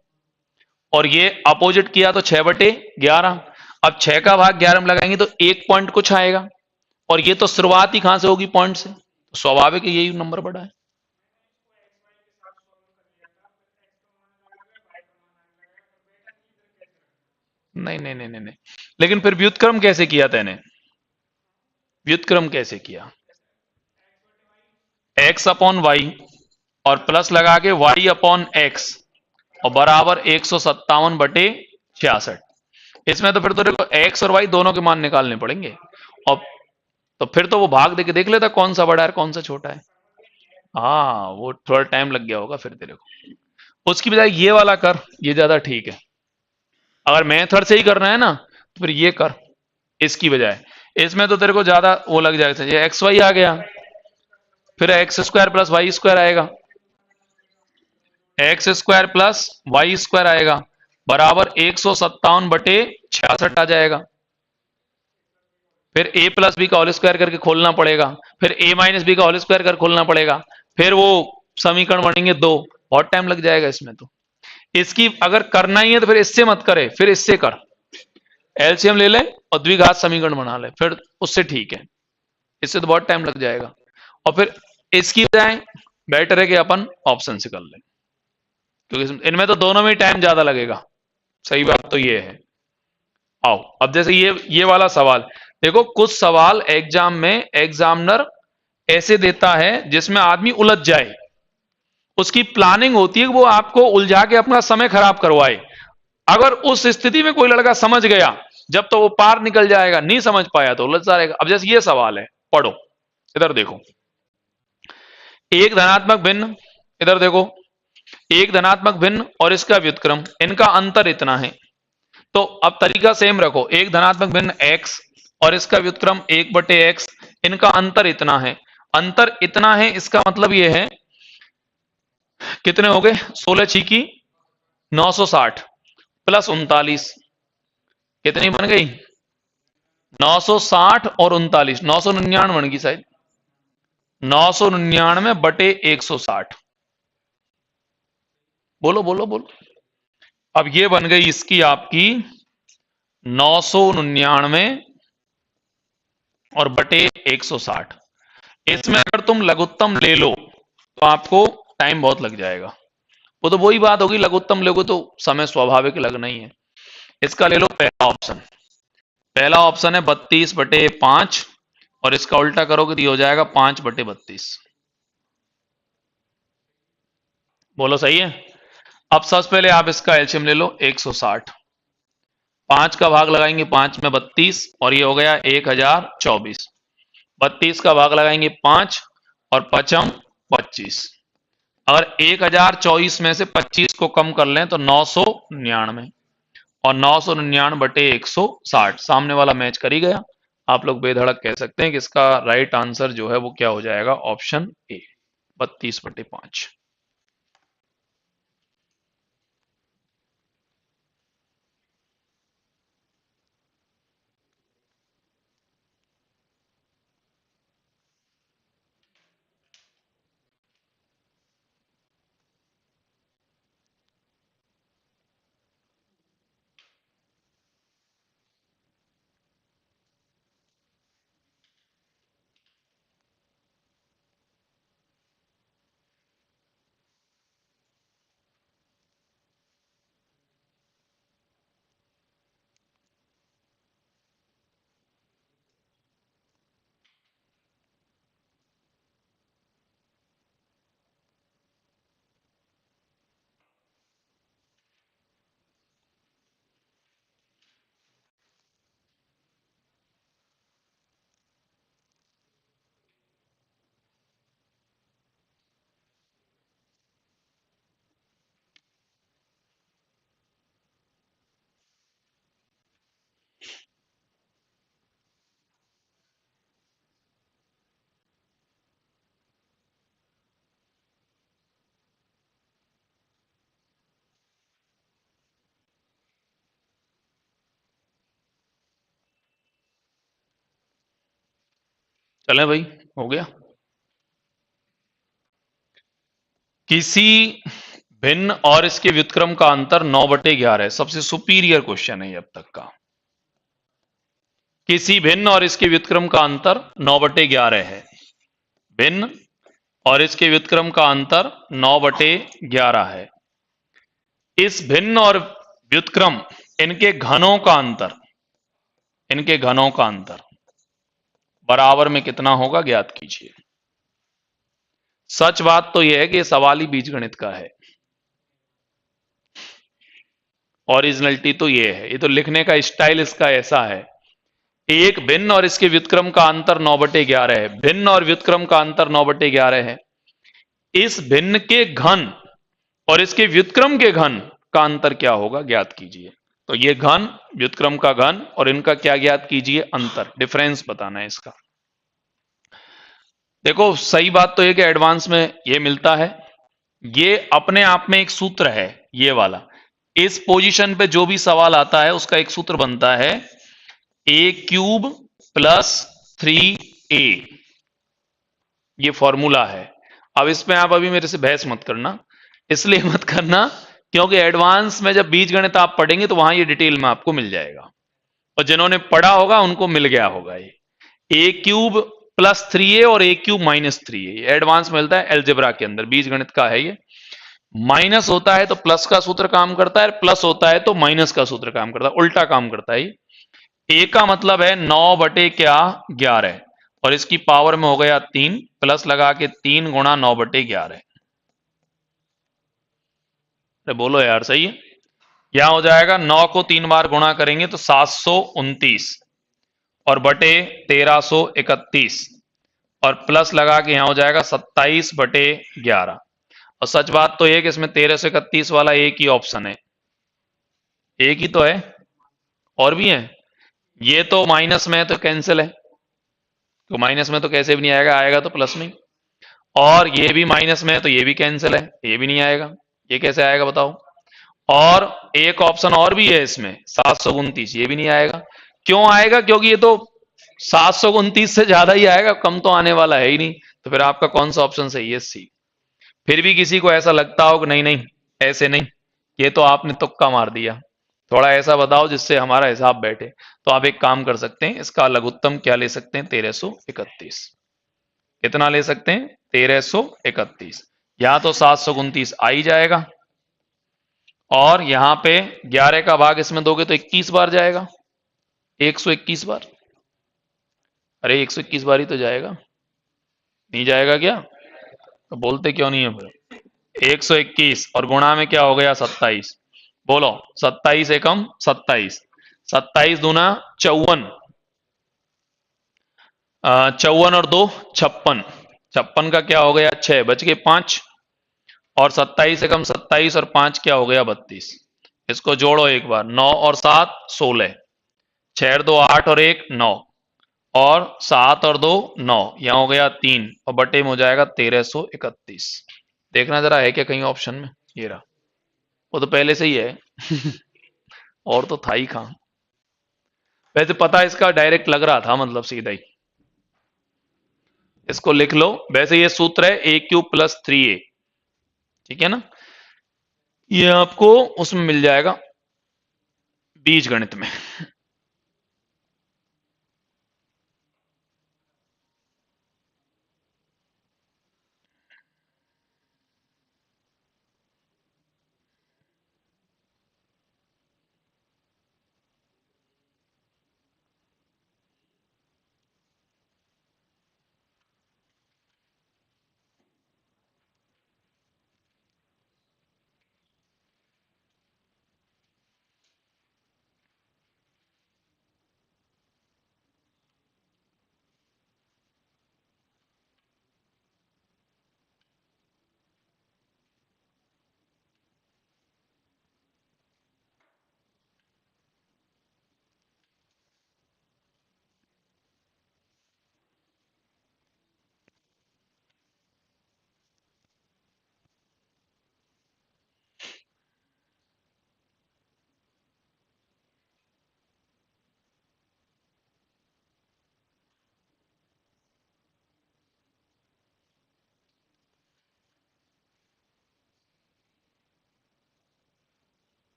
और ये अपोजिट किया तो 6/11। अब 6 का भाग 11 में लगाएंगे तो 1 पॉइंट कुछ आएगा, और ये तो शुरुआत ही कहां से होगी? पॉइंट से। तो स्वाभाविक है यही नंबर बड़ा है। नहीं नहीं नहीं नहीं नहीं, लेकिन फिर व्युत्क्रम कैसे किया तेने? व्युत्क्रम कैसे किया? x/y और प्लस लगा के y/x, और बराबर 157/66। इसमें तो फिर तो देखो x और y दोनों के मान निकालने पड़ेंगे, और तो फिर तो वो भाग देके देख लेता कौन सा बड़ा है कौन सा छोटा है। हाँ वो थोड़ा टाइम लग गया होगा फिर तेरे को। उसकी बजाय ये वाला कर, ये ज्यादा ठीक है। अगर मेथड से ही करना है ना तो फिर ये कर इसकी बजाय। इसमें तो तेरे को ज्यादा वो लग जाएगा। ये एक्स वाई आ गया, फिर x² + y² आएगा, x² + y² आएगा, बराबर 157/66 आ जाएगा। फिर a+b का होल स्क्वायर करके खोलना पड़ेगा, फिर a-b का होल स्क्वायर कर खोलना पड़ेगा, फिर वो समीकरण बनेंगे दो। बहुत टाइम लग जाएगा इसमें तो। इसकी अगर करना ही है तो फिर इससे मत करे, फिर इससे कर, एलसीएम ले ले और द्विघात समीकरण बना ले, फिर उससे ठीक है। इससे तो बहुत टाइम लग जाएगा। और फिर इसकी बजाय बेटर है कि अपन ऑप्शन से कर लें, क्योंकि इनमें तो दोनों में ही टाइम ज्यादा लगेगा। सही बात तो ये है। आओ अब जैसे ये वाला सवाल देखो, कुछ सवाल एग्जाम में एग्जामिनर ऐसे देता है जिसमें आदमी उलझ जाए, उसकी प्लानिंग होती है कि वो आपको उलझा के अपना समय खराब करवाए। अगर उस स्थिति में कोई लड़का समझ गया, जब तो वो पार निकल जाएगा, नहीं समझ पाया तो उलझता रहेगा। अब जैसे ये सवाल है, पढ़ो, इधर देखो। एक धनात्मक भिन्न, इधर देखो, एक धनात्मक भिन्न और इसका व्युत्क्रम, इनका अंतर इतना है। तो अब तरीका सेम रखो, एक धनात्मक भिन्न x और इसका व्युत्क्रम 1/x, इनका अंतर इतना है। अंतर इतना है इसका मतलब यह है, कितने हो गए, 16 छीकी 960 प्लस 39, कितनी बन गई, 960 और 39, 999 बन गई शायद, 999/160। बोलो बोलो बोलो। अब ये बन गई इसकी आपकी 999 और बटे 160। इसमें अगर तुम लघुत्तम ले लो तो आपको टाइम बहुत लग जाएगा। वो तो वही बात होगी, लघुत्तम लोगे तो समय स्वाभाविक लगना ही है। इसका ले लो पहला ऑप्शन। पहला ऑप्शन है 32/5 और इसका उल्टा करोगे तो ये हो जाएगा 5/32। बोलो सही है। अब सबसे पहले आप इसका एलसीएम ले लो 160, 5 का भाग लगाएंगे 5 में 32 और ये हो गया 1024। 32 का भाग लगाएंगे 5 और 5 25। अगर 1024 में से 25 को कम कर लें तो 999 और 999/160, सामने वाला मैच कर ही गया। आप लोग बेधड़क कह सकते हैं कि इसका राइट आंसर जो है वो क्या हो जाएगा, ऑप्शन ए, 32/5। चलें भाई, हो गया। किसी भिन्न और इसके व्युत्क्रम का अंतर 9/11 है। सबसे सुपीरियर क्वेश्चन है ये अब तक का। किसी भिन्न और इसके व्युत्क्रम का अंतर 9/11 है। भिन्न और इसके व्युत्क्रम का अंतर 9/11 है। इस भिन्न और व्युत्क्रम, इनके घनों का अंतर, इनके घनों का अंतर बराबर में कितना होगा, ज्ञात कीजिए। सच बात तो यह है कि यह सवाल ही बीजगणित का है। ओरिजिनलिटी तो यह है, ये तो लिखने का स्टाइल इसका ऐसा है। एक भिन्न और इसके व्युत्क्रम का अंतर 9/11 है। भिन्न और व्युत्क्रम का अंतर 9/11 है। इस भिन्न के घन और इसके व्युत्क्रम के घन का अंतर क्या होगा, ज्ञात कीजिए। तो ये घन, व्युत्क्रम का घन और इनका क्या ज्ञात कीजिए, अंतर, डिफरेंस बताना है इसका। देखो सही बात तो ये कि एडवांस में ये मिलता है। ये अपने आप में एक सूत्र है, ये वाला। इस पोजीशन पे जो भी सवाल आता है उसका एक सूत्र बनता है, a³ + 3a। ये फॉर्मूला है। अब इसमें आप अभी मेरे से बहस मत करना, इसलिए मत करना क्योंकि एडवांस में जब बीजगणित आप पढ़ेंगे तो वहां ये डिटेल में आपको मिल जाएगा, और जिन्होंने पढ़ा होगा उनको मिल गया होगा ये। a³ +3a और a³ - 3a, एडवांस मिलता है एलजेब्रा के अंदर, बीजगणित का है ये। माइनस होता है तो प्लस का सूत्र काम करता है, प्लस होता है तो माइनस का सूत्र काम करता है, उल्टा काम करता है। ए का मतलब है 9 बटे क्या 11, और इसकी पावर में हो गया 3, प्लस लगा के 3 गुणा 9 बटे 11। अरे बोलो यार, सही है। क्या हो जाएगा, 9 को 3 बार गुणा करेंगे तो 729, और बटे 1331, और प्लस लगा के यहां हो जाएगा 27 बटे 11। और सच बात तो यह कि इसमें 1331 वाला एक ही ऑप्शन है, एक ही तो है, और भी है। ये तो माइनस में है तो कैंसिल है, तो माइनस में तो कैसे भी नहीं आएगा, आएगा तो प्लस में। और ये भी माइनस में है तो ये भी कैंसिल है, ये भी नहीं आएगा, ये कैसे आएगा बताओ। और एक ऑप्शन और भी है इसमें 729, ये भी नहीं आएगा। क्यों आएगा, क्योंकि ये तो 729 से ज्यादा ही आएगा, कम तो आने वाला है ही नहीं। तो फिर आपका कौन सा ऑप्शन सही है, सी। फिर भी किसी को ऐसा लगता हो कि नहीं नहीं ऐसे नहीं, ये तो आपने तुक्का मार दिया, थोड़ा ऐसा बताओ जिससे हमारा हिसाब बैठे, तो आप एक काम कर सकते हैं, इसका लघुत्तम क्या ले सकते हैं, 1331। कितना ले सकते हैं, 1331। यहां तो 729 आ ही जाएगा, और यहां पे 11 का भाग इसमें दोगे तो 21 बार जाएगा, 121 बार। अरे 121 बार ही तो जाएगा, नहीं जाएगा क्या, तो बोलते क्यों नहीं है फिर। 121 और गुणा में क्या हो गया 27, बोलो 27 एकम 27, 27 दूना 54, 54 और 2 56, 56 का क्या हो गया 6, बच गए 5, और 27 एकम 27 और 5 क्या हो गया 32। इसको जोड़ो एक बार, 9 और 7 16, 6 और 2 8 और 1 9, और 7 और 2 9, यहां हो गया 3, और बटे में हो जाएगा 1331। देखना जरा है क्या कहीं ऑप्शन में, ये रहा, वो तो पहले से ही है और तो था ही कहां। वैसे पता इसका डायरेक्ट लग रहा था, मतलब सीधा ही, इसको लिख लो। वैसे ये सूत्र है a³ + 3a, ठीक है ना, ये आपको उसमें मिल जाएगा बीज गणित में।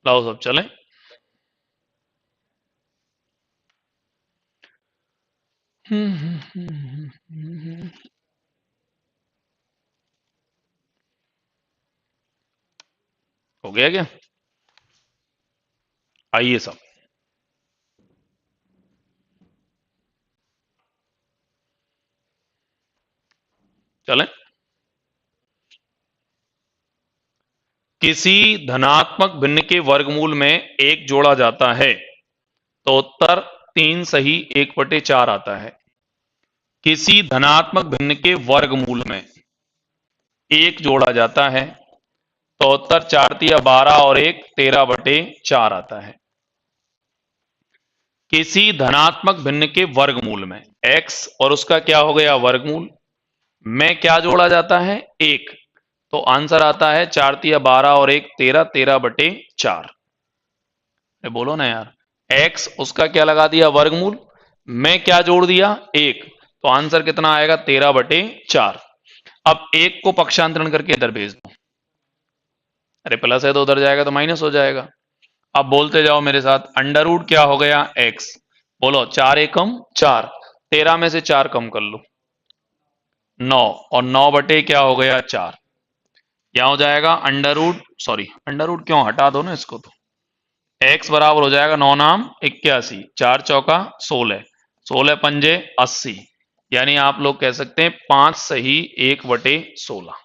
लाओ सब चलें। हो गया क्या, आइए सब चलें। किसी धनात्मक भिन्न के वर्गमूल में एक जोड़ा जाता है तो उत्तर 3 सही 1/4 आता है। किसी धनात्मक भिन्न के वर्गमूल में एक जोड़ा जाता है तो उत्तर 4×12 और 1 13/4 आता है। किसी धनात्मक भिन्न के वर्गमूल में x और उसका क्या हो गया वर्गमूल में क्या जोड़ा जाता है 1, तो आंसर आता है 4×12 और 1 13 13/4। बोलो ना यार, x उसका क्या लगा दिया वर्गमूल में क्या जोड़ दिया 1, तो आंसर कितना आएगा 13/4। अब 1 को पक्षांतरण करके इधर भेज दो, अरे प्लस है तो उधर जाएगा तो माइनस हो जाएगा। अब बोलते जाओ मेरे साथ, अंडर रूट क्या हो गया x, बोलो 4 एकम 4, 13 में से 4 कम कर लो 9, और 9 बटे क्या हो गया 4, क्या हो जाएगा under root, sorry under root क्यों, हटा दो ना इसको, तो x बराबर हो जाएगा 9 नाम 81, 4 चौका 16, 16 पंजे 80, यानी आप लोग कह सकते हैं 5 सही 1/16।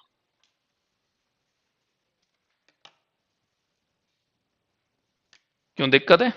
क्यों दिक्कत है?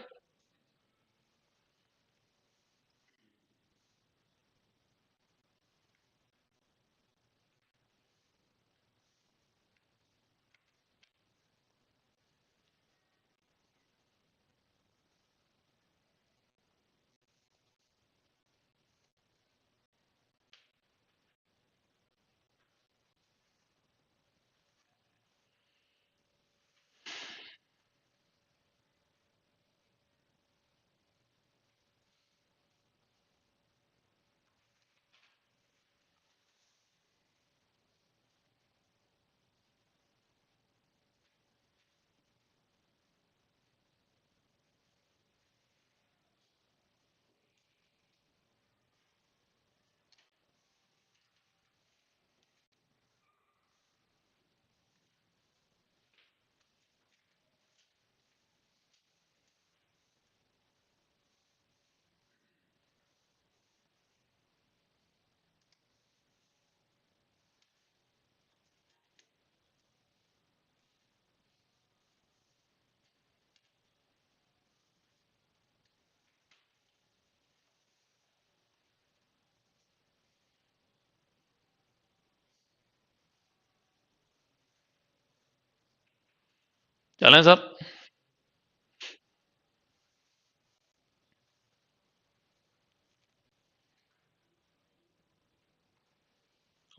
चलें सर?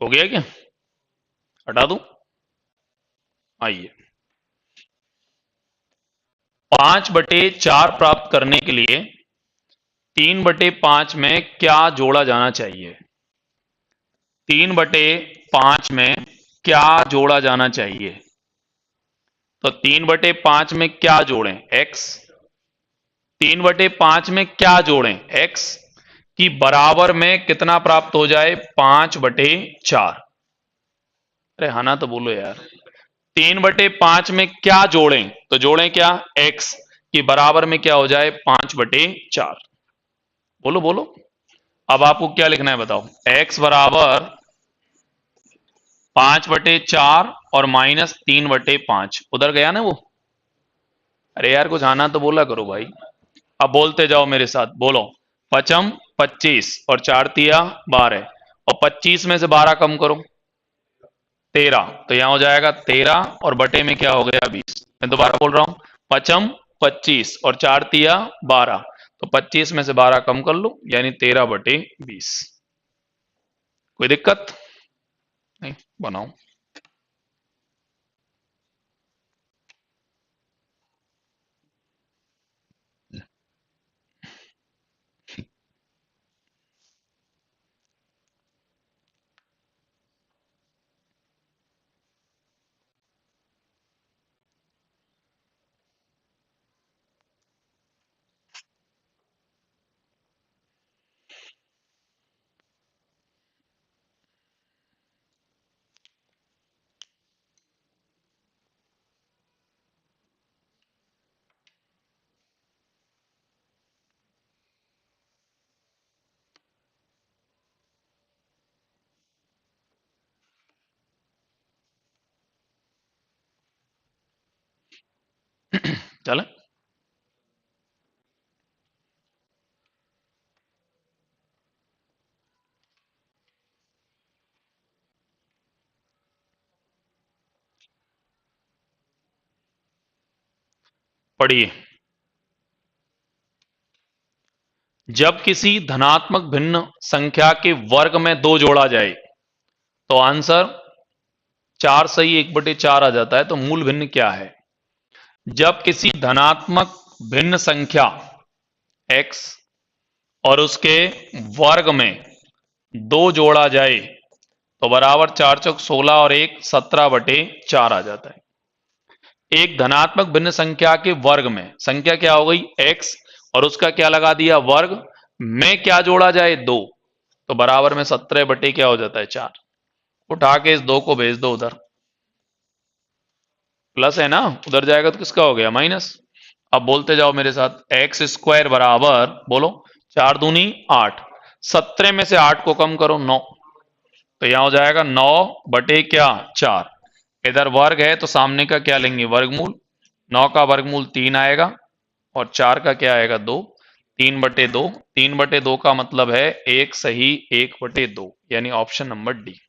हो गया क्या? हटा दूं? आइए, 5/4 प्राप्त करने के लिए 3/5 में क्या जोड़ा जाना चाहिए? 3/5 में क्या जोड़ा जाना चाहिए? तो 3/5 में क्या जोड़ें x, 3/5 में क्या जोड़ें x की बराबर में कितना प्राप्त हो जाए 5/4। अरे हाँ ना तो बोलो यार, 3/5 में क्या जोड़ें, तो जोड़ें क्या x की बराबर में क्या हो जाए 5/4। बोलो बोलो, अब आपको क्या लिखना है बताओ, x बराबर 5/4 और -3/5, उधर गया ना वो। अरे यार कुछ आना तो बोला करो भाई। अब बोलते जाओ मेरे साथ, बोलो, पचम 25 और 4×3 12, और 25 में से 12 कम करो 13, तो यहां हो जाएगा 13 और बटे में क्या हो गया 20। मैं दोबारा बोल रहा हूं, पचम 25 और 4×3 12, तो 25 में से 12 कम कर लो यानी 13/20। कोई दिक्कत नहीं? बनाओ। चले, पढ़िए, जब किसी धनात्मक भिन्न संख्या के वर्ग में 2 जोड़ा जाए तो आंसर 4 सही 1/4 आ जाता है। तो मूल भिन्न क्या है? जब किसी धनात्मक भिन्न संख्या x और उसके वर्ग में 2 जोड़ा जाए तो बराबर 4 चौक 16 और 1 17/4 आ जाता है। एक धनात्मक भिन्न संख्या के वर्ग में संख्या क्या हो गई? x और उसका क्या लगा दिया? वर्ग में क्या जोड़ा जाए? 2, तो बराबर में 17 बटे क्या हो जाता है? 4। उठा के इस 2 को भेज दो उधर, प्लस है ना, उधर जाएगा तो किसका हो गया? माइनस। अब बोलते जाओ मेरे साथ, एक्स स्क्वायर बराबर, बोलो, 4 दूनी 8, 17 में से 8 को कम करो 9, तो यहां हो जाएगा 9 बटे क्या? 4। इधर वर्ग है तो सामने का क्या लेंगे? वर्गमूल। 9 का वर्गमूल 3 आएगा और 4 का क्या आएगा? 2। 3/2, 3/2 का मतलब है 1 सही 1/2, यानी ऑप्शन नंबर डी।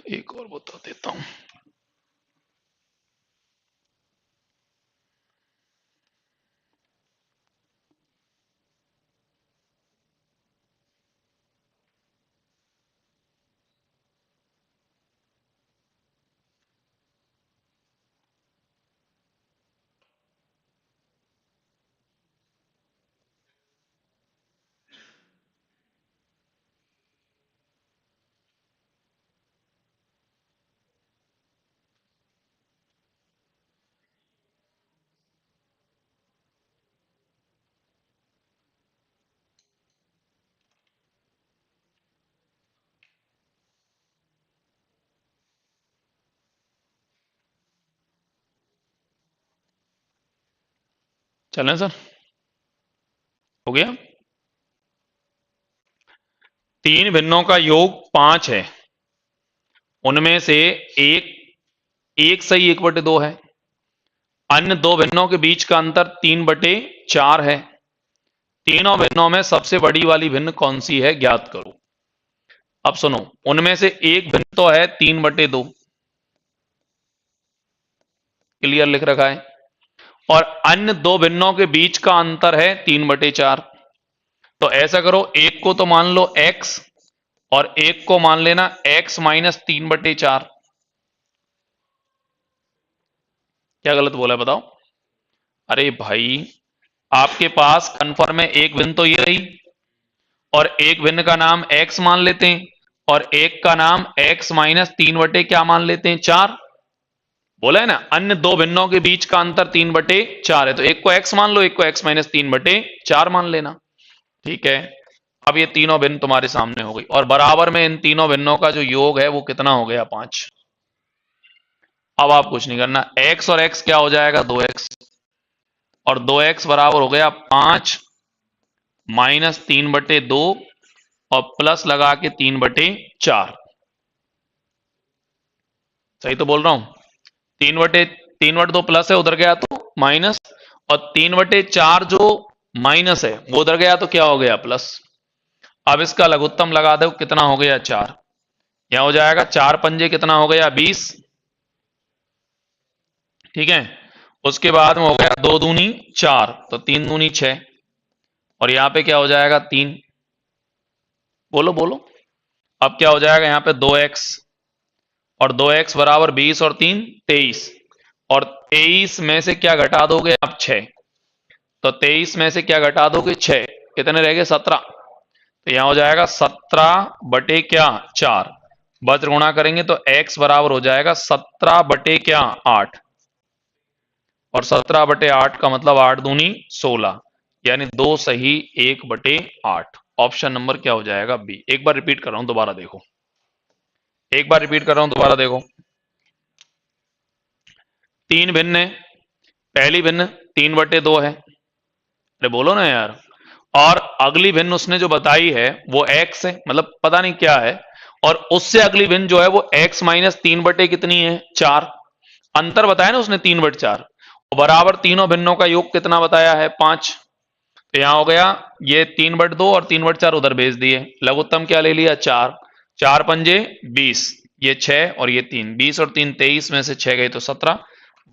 एक और बता देता हूं। चलें सर, हो गया। 3 भिन्नों का योग 5 है, उनमें से एक सही 1/2 है। अन्य 2 भिन्नों के बीच का अंतर 3/4 है। तीनों भिन्नों में सबसे बड़ी वाली भिन्न कौन सी है? ज्ञात करो। अब सुनो, उनमें से एक भिन्न तो है 3/2, क्लियर लिख रखा है, और अन्य 2 भिन्नों के बीच का अंतर है 3/4। तो ऐसा करो, एक को तो मान लो x और एक को मान लेना x माइनस 3/4। क्या गलत बोला बताओ? अरे भाई, आपके पास कन्फर्म है, एक भिन्न तो ये रही और एक भिन्न का नाम x मान लेते हैं और एक का नाम x माइनस 3 बटे क्या मान लेते हैं? 4। बोला है ना, अन्य 2 भिन्नों के बीच का अंतर 3/4 है, तो एक को x मान लो, एक को x माइनस 3/4 मान लेना। ठीक है, अब ये तीनों भिन्न तुम्हारे सामने हो गई और बराबर में इन तीनों भिन्नों का जो योग है वो कितना हो गया? 5। अब आप कुछ नहीं करना, x और x क्या हो जाएगा? 2x, और 2x बराबर हो गया 5 माइनस 3/2 और प्लस लगा के 3/4। सही तो बोल रहा हूं? 3/2 प्लस है, उधर गया तो माइनस, और 3/4 जो माइनस है वो उधर गया तो क्या हो गया? प्लस। अब इसका लघुत्तम लगा दो, कितना हो गया? 4। यहां हो जाएगा 4 पंजे कितना हो गया? 20। ठीक है, उसके बाद में हो गया 2 दूनी 4, तो 3 दूनी 6, और यहां पे क्या हो जाएगा? 3। बोलो बोलो, अब क्या हो जाएगा? यहां पे 2x, और 2x बराबर 20 और 3 23, और 23 में से क्या घटा दोगे आप? 6। तो 23 में से क्या घटा दोगे? 6, कितने रह गए? 17। तो यहां हो जाएगा 17 बटे क्या? 4। वज्र गुणा करेंगे तो x बराबर हो जाएगा 17 बटे क्या? 8, और 17/8 का मतलब 8 दूनी 16, यानी 2 सही 1/8। ऑप्शन नंबर क्या हो जाएगा? बी। एक बार रिपीट कर रहा हूं, दोबारा देखो, एक बार रिपीट कर रहा हूं, दोबारा देखो। 3 भिन्न है, पहली भिन्न 3/2 है, अरे बोलो ना यार, और अगली भिन्न उसने जो बताई है वो x है, मतलब पता नहीं क्या है, और उससे अगली भिन्न जो है वो x माइनस 3 बटे कितनी है? 4। अंतर बताया ना उसने 3/4, और बराबर तीनों भिन्नों का योग कितना बताया है 5। तो यहां हो गया ये 3/2 और 3/4 उधर भेज दिए, लघुत्तम क्या ले लिया 4, 4 पंजे 20, ये 6 और ये 3, 20 और 3 23 में से 6 गए तो 17,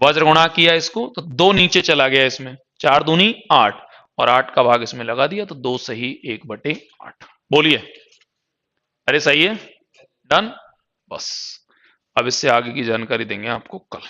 वज्र गुणा किया इसको तो 2 नीचे चला गया इसमें, 4 दूनी 8 और 8 का भाग इसमें लगा दिया तो 2 सही 1/8। बोलिए, अरे सही है, डन। बस अब इससे आगे की जानकारी देंगे आपको कल।